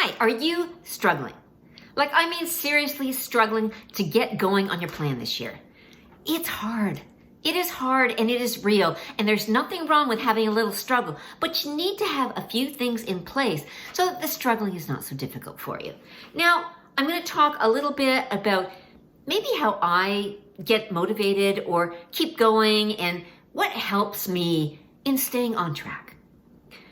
Hi, are you struggling? Like, I mean, seriously struggling to get going on your plan this year? It's hard. It is hard and it is real, and there's nothing wrong with having a little struggle, but you need to have a few things in place so that the struggling is not so difficult for you. Now, I'm going to talk a little bit about maybe how I get motivated or keep going and what helps me in staying on track.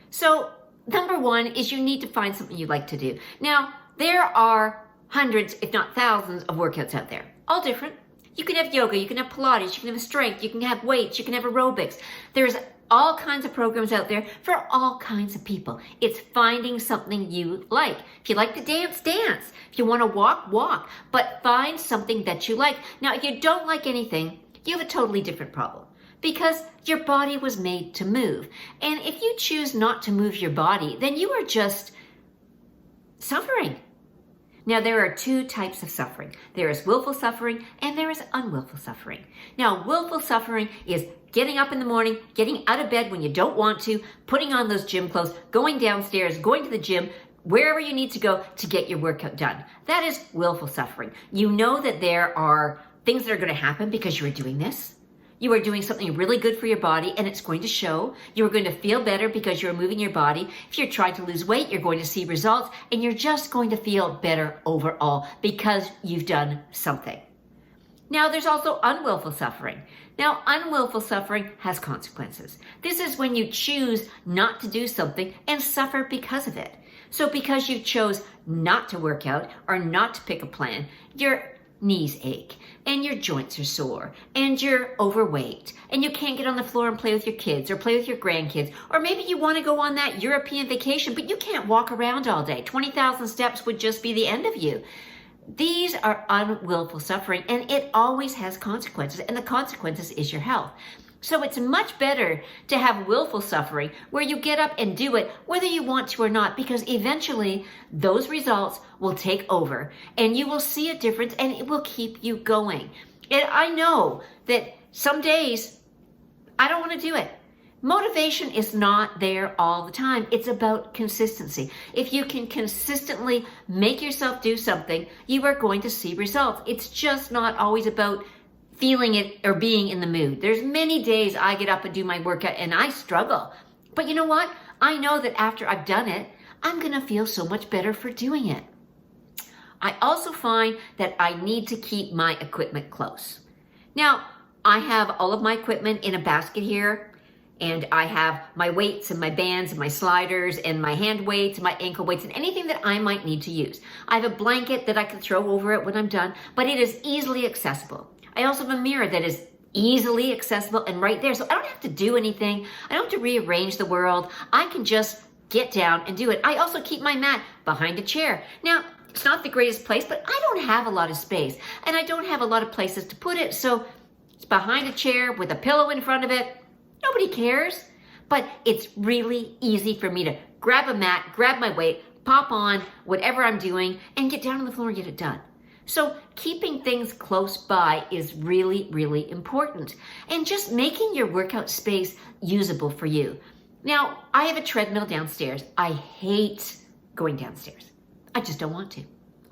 So, number one is you need to find something you like to do. Now, there are hundreds, if not thousands, of workouts out there, all different. You can have yoga, you can have Pilates, you can have strength, you can have weights, you can have aerobics. There's all kinds of programs out there for all kinds of people. It's finding something you like. If you like to dance, dance. If you want to walk, walk. But find something that you like. Now, if you don't like anything, you have a totally different problem because your body was made to move. And if you choose not to move your body, then you are just suffering. Now, there are two types of suffering. There is willful suffering and there is unwillful suffering. Now, willful suffering is getting up in the morning, getting out of bed when you don't want to, putting on those gym clothes, going downstairs, going to the gym, wherever you need to go to get your workout done. That is willful suffering. You know that there are things that are going to happen because you are doing this. You are doing something really good for your body and it's going to show. You are going to feel better because you're moving your body. If you're trying to lose weight, you're going to see results and you're just going to feel better overall because you've done something. Now, there's also unwillful suffering. Now, unwillful suffering has consequences. This is when you choose not to do something and suffer because of it. So because you chose not to work out or not to pick a plan, your knees ache and your joints are sore and you're overweight and you can't get on the floor and play with your kids or play with your grandkids, or maybe you want to go on that European vacation but you can't walk around all day. 20,000 steps would just be the end of you. These are unwillful suffering and it always has consequences, and the consequences is your health. So it's much better to have willful suffering where you get up and do it whether you want to or not, because eventually those results will take over and you will see a difference and it will keep you going. And I know that some days I don't want to do it. Motivation is not there all the time. It's about consistency. If you can consistently make yourself do something, you are going to see results. It's just not always about feeling it or being in the mood. There's many days I get up and do my workout and I struggle. But you know what? I know that after I've done it, I'm going to feel so much better for doing it. I also find that I need to keep my equipment close. Now, I have all of my equipment in a basket here, and I have my weights and my bands and my sliders and my hand weights and my ankle weights and anything that I might need to use. I have a blanket that I can throw over it when I'm done, but it is easily accessible. I also have a mirror that is easily accessible and right there. So I don't have to do anything. I don't have to rearrange the world. I can just get down and do it. I also keep my mat behind a chair. Now, it's not the greatest place, but I don't have a lot of space and I don't have a lot of places to put it. So it's behind a chair with a pillow in front of it. Nobody cares, but it's really easy for me to grab a mat, grab my weight, pop on whatever I'm doing and get down on the floor and get it done. So keeping things close by is really, really important, and just making your workout space usable for you. Now, I have a treadmill downstairs. I hate going downstairs. I just don't want to.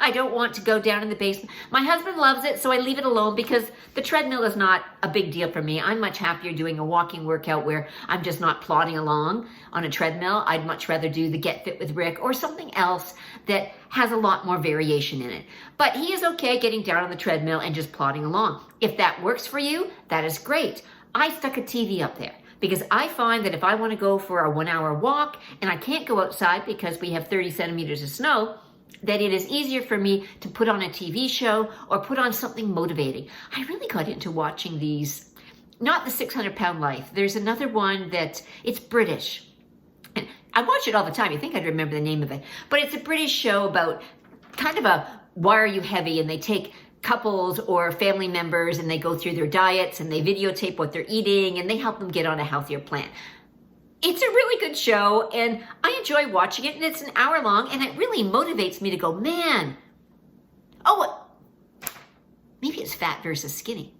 I don't want to go down in the basement. My husband loves it, so I leave it alone because the treadmill is not a big deal for me. I'm much happier doing a walking workout where I'm just not plodding along on a treadmill. I'd much rather do the Get Fit with Rick or something else that has a lot more variation in it. But he is okay getting down on the treadmill and just plodding along. If that works for you, that is great. I stuck a TV up there because I find that if I want to go for a 1 hour walk and I can't go outside because we have 30 centimeters of snow, that it is easier for me to put on a TV show or put on something motivating. I really got into watching these, not the 600-Pound Life. There's another one that it's British. And I watch it all the time. You think I'd remember the name of it. But it's a British show about kind of a why are you heavy? And they take couples or family members and they go through their diets and they videotape what they're eating and they help them get on a healthier plan. It's a really good show and I enjoy watching it, and it's an hour long and it really motivates me to go, man, maybe it's fat versus skinny.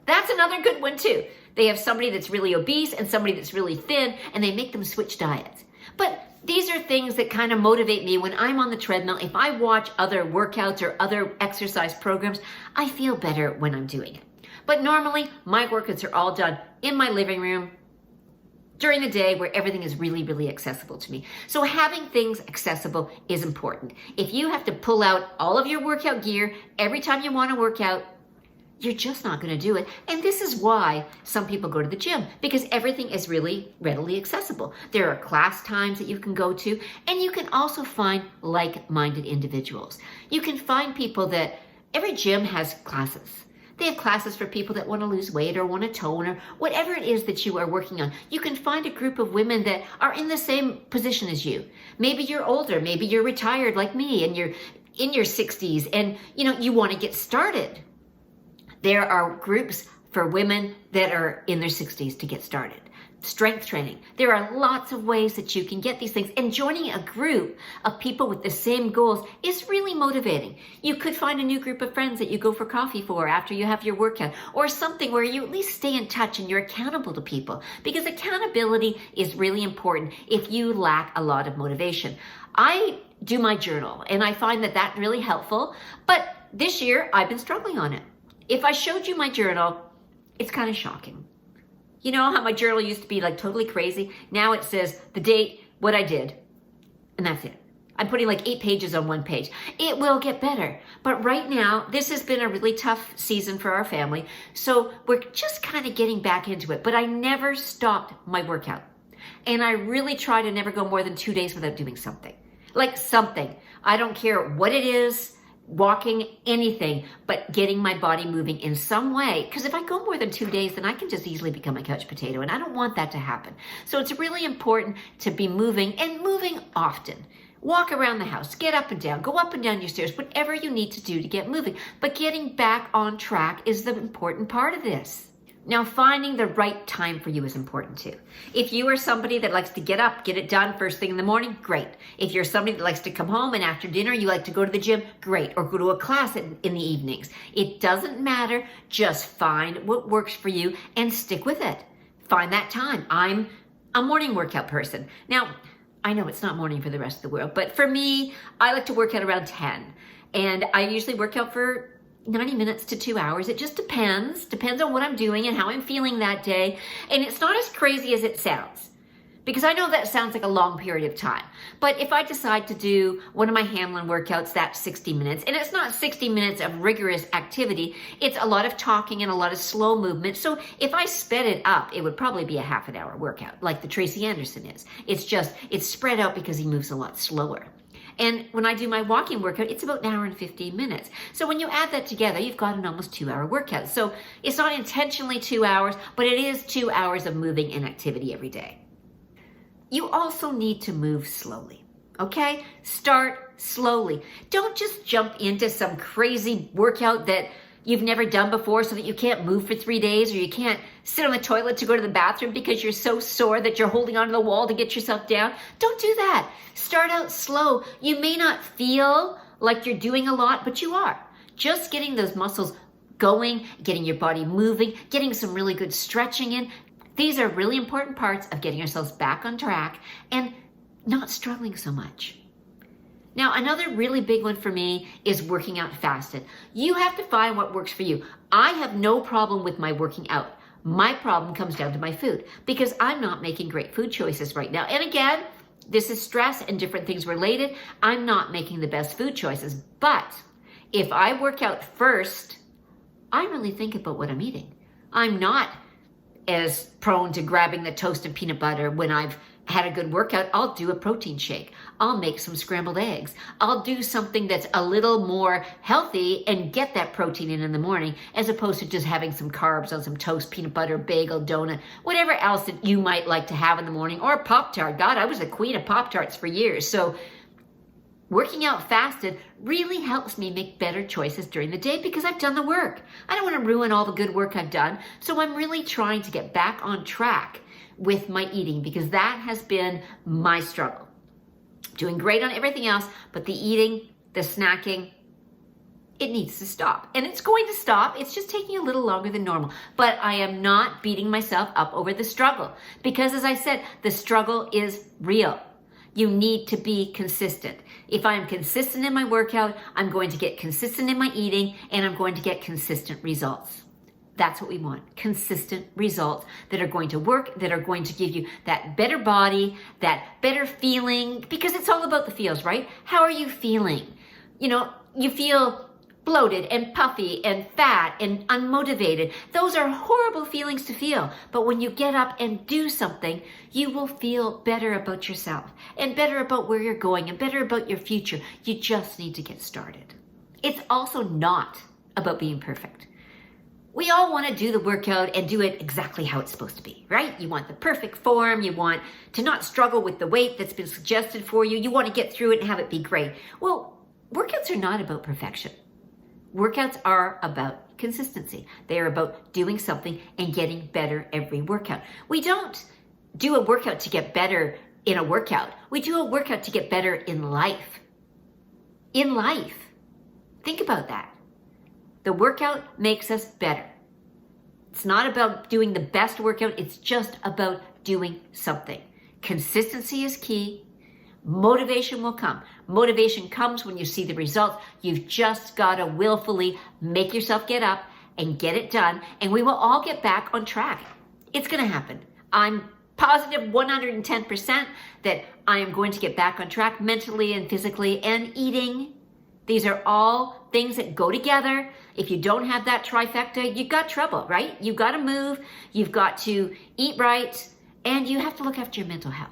That's another good one too. They have somebody that's really obese and somebody that's really thin and they make them switch diets. But These are things that kind of motivate me when I'm on the treadmill. If I watch other workouts or other exercise programs, I feel better when I'm doing it. But normally, my workouts are all done in my living room during the day where everything is really, really accessible to me. So having things accessible is important. If you have to pull out all of your workout gear every time you want to work out, you're just not going to do it. And this is why some people go to the gym, because everything is really readily accessible. There are class times that you can go to, and you can also find like-minded individuals. You can find people that every gym has classes. They have classes for people that want to lose weight or want to tone or whatever it is that you are working on. You can find a group of women that are in the same position as you. Maybe you're older, maybe you're retired like me and you're in your 60s and you want to get started. There are groups for women that are in their 60s to get started. Strength training. There are lots of ways that you can get these things. And joining a group of people with the same goals is really motivating. You could find a new group of friends that you go for coffee for after you have your workout, or something where you at least stay in touch and you're accountable to people. Because accountability is really important if you lack a lot of motivation. I do my journal and I find that really helpful. But this year I've been struggling on it. If I showed you my journal, it's kind of shocking. You know how my journal used to be like totally crazy? Now it says the date, what I did, and that's it. I'm putting like 8 pages on one page. It will get better. But right now, this has been a really tough season for our family. So we're just kind of getting back into it. But I never stopped my workout. And I really try to never go more than 2 days without doing something. Like something. I don't care what it is. Walking, anything, but getting my body moving in some way. Because if I go more than 2 days, then I can just easily become a couch potato, and I don't want that to happen. So it's really important to be moving, and moving often. Walk around the house, get up and down, go up and down your stairs, whatever you need to do to get moving. But getting back on track is the important part of this. Now, finding the right time for you is important too. If you are somebody that likes to get up, get it done first thing in the morning, great. If you're somebody that likes to come home and after dinner you like to go to the gym, great. Or go to a class in the evenings. It doesn't matter. Just find what works for you and stick with it. Find that time. I'm a morning workout person. Now, I know it's not morning for the rest of the world, but for me, I like to work out around 10. And I usually work out for 90 minutes to 2 hours. It just depends on what I'm doing and how I'm feeling that day. And it's not as crazy as it sounds, because I know that sounds like a long period of time. But if I decide to do one of my Hamelin workouts, that's 60 minutes. And it's not 60 minutes of rigorous activity. It's a lot of talking and a lot of slow movement. So if I sped it up, it would probably be a half an hour workout, like the Tracy Anderson is. It's spread out because he moves a lot slower. And when I do my walking workout, it's about an hour and 15 minutes. So when you add that together, you've got an almost 2 hour workout. So it's not intentionally 2 hours, but it is 2 hours of moving and activity every day. You also need to move slowly, okay? Start slowly. Don't just jump into some crazy workout that you've never done before so that you can't move for 3 days, or you can't sit on the toilet to go to the bathroom because you're so sore that you're holding onto the wall to get yourself down. Don't do that. Start out slow. You may not feel like you're doing a lot, but you are. Just getting those muscles going, getting your body moving, getting some really good stretching in. These are really important parts of getting ourselves back on track and not struggling so much. Now, another really big one for me is working out fasted. You have to find what works for you. I have no problem with my working out. My problem comes down to my food, because I'm not making great food choices right now. And again, this is stress and different things related. I'm not making the best food choices. But if I work out first, I really think about what I'm eating. I'm not as prone to grabbing the toast and peanut butter when I've had a good workout. I'll do a protein shake. I'll make some scrambled eggs. I'll do something that's a little more healthy and get that protein in the morning, as opposed to just having some carbs on some toast, peanut butter, bagel, donut, whatever else that you might like to have in the morning, or a Pop-Tart. God, I was a queen of Pop-Tarts for years. So working out fasted really helps me make better choices during the day, because I've done the work. I don't want to ruin all the good work I've done. So I'm really trying to get back on track with my eating, because that has been my struggle. Doing great on everything else, but the eating, the snacking, it needs to stop. And it's going to stop. It's just taking a little longer than normal. But I am not beating myself up over the struggle, because as I said, the struggle is real. You need to be consistent. If I'm consistent in my workout, I'm going to get consistent in my eating, and I'm going to get consistent results. That's what we want. Consistent results that are going to work, that are going to give you that better body, that better feeling, because it's all about the feels, right? How are you feeling? You know, you feel bloated and puffy and fat and unmotivated. Those are horrible feelings to feel. But when you get up and do something, you will feel better about yourself and better about where you're going and better about your future. You just need to get started. It's also not about being perfect. We all want to do the workout and do it exactly how it's supposed to be, right? You want the perfect form. You want to not struggle with the weight that's been suggested for you. You want to get through it and have it be great. Well, workouts are not about perfection. Workouts are about consistency. They are about doing something and getting better every workout. We don't do a workout to get better in a workout. We do a workout to get better in life. In life. Think about that. The workout makes us better. It's not about doing the best workout. It's just about doing something. Consistency is key. Motivation will come. Motivation comes when you see the results. You've just got to willfully make yourself get up and get it done, and we will all get back on track. It's going to happen. I'm positive 110% that I am going to get back on track mentally and physically and eating. These are all things that go together. If you don't have that trifecta, you've got trouble, right? You've got to move, you've got to eat right, and you have to look after your mental health.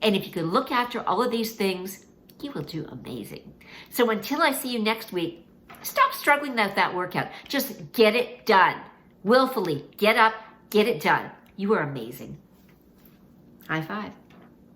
And if you can look after all of these things, you will do amazing. So until I see you next week, stop struggling with that workout. Just get it done. Willfully, get up, get it done. You are amazing. High five.